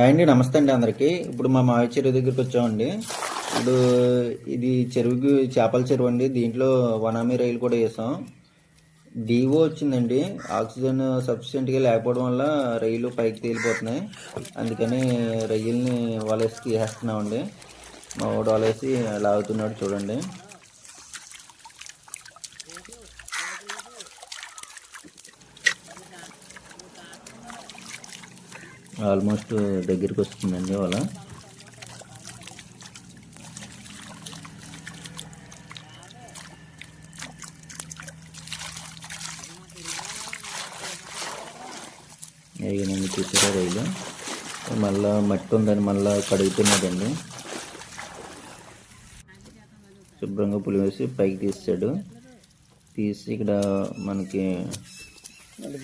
అండి నమస్తే అండి అందరికీ. ఇప్పుడు మా మావి చెరువు దగ్గరికి వచ్చామండి. ఇప్పుడు ఇది చెరువుకి చేపల చెరువు అండి. దీంట్లో వనామీ రైలు కూడా వేసాం. డివో వచ్చిందండి. ఆక్సిజన్ సఫిషియెంట్గా లేకపోవడం వల్ల రైలు పైకి తేలిపోతున్నాయి. అందుకని రొయ్యల్ని వలేసి తీసేస్తున్నామండి. మా వాడు వలేసి లాగుతున్నాడు చూడండి. ఆల్మోస్ట్ దగ్గరికి వస్తుందండి వల. నేను చూసారా రైలు మళ్ళా మట్టి ఉందని మళ్ళా కడుగుతున్నదండి. శుభ్రంగా పులి వేసి పైకి తీసాడు. తీసి ఇక్కడ మనకి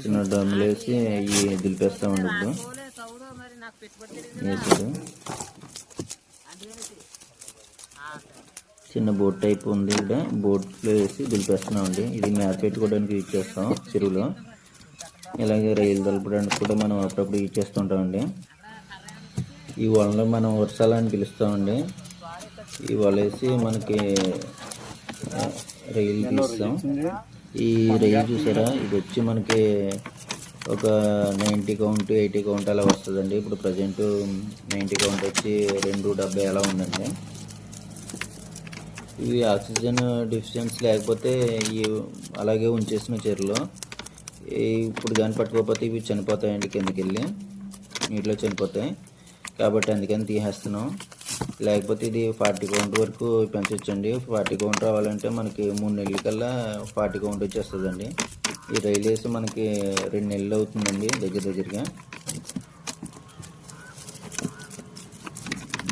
చిన్న డ్రమ్ములు వేసి అవి దులిపేస్తామండి. ఇప్పుడు వేసాడు. చిన్న బోట్ టైప్ ఉంది. ఇక్కడ బోట్లో వేసి దులిపేస్తున్నామండి. ఇది మేత పెట్టుకోవడానికి యూజ్ చేస్తాం చెరువులో. ఇలాగే రైలు దలపడానికి కూడా మనం అప్పుడప్పుడు యూజ్ చేస్తుంటామండి. ఈ వలలో మనం వర్షాలని పిలుస్తామండి. ఈ వల వేసి మనకి రైలు తీస్తాం. ఈ రైలు చూసారా, ఇది వచ్చి మనకి ఒక 90 కౌంట్ 80 కౌంట్ అలా వస్తుందండి. ఇప్పుడు ప్రజెంట్ 90 కౌంట్ వచ్చి 270 అలా ఉందండి. ఇవి ఆక్సిజన్ డిఫిషియన్సీ లేకపోతే ఇవి అలాగే ఉంచేసిన చెరువులో ఇప్పుడు కానీ పట్టుకోకపోతే ఇవి చనిపోతాయండి. కిందకి వెళ్ళి నీటిలో చనిపోతాయి. కాబట్టి అందుకని తీసేస్తున్నాం. లేకపోతే ఇది 40 కౌంట్ వరకు పెంచవచ్చండి. 40 కౌంట్ రావాలంటే మనకి 3 నెలల కల్లా 40 కౌంట్ వచ్చేస్తుందండి. ఈ రైలు వేసి మనకి 2 నెలలు అవుతుందండి దగ్గరగా.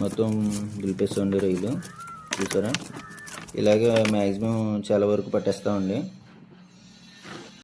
మొత్తం దులిపేస్తామండి రైలు చూసారా. ఇలాగే మ్యాక్సిమం చాలా వరకు పట్టేస్తామండి.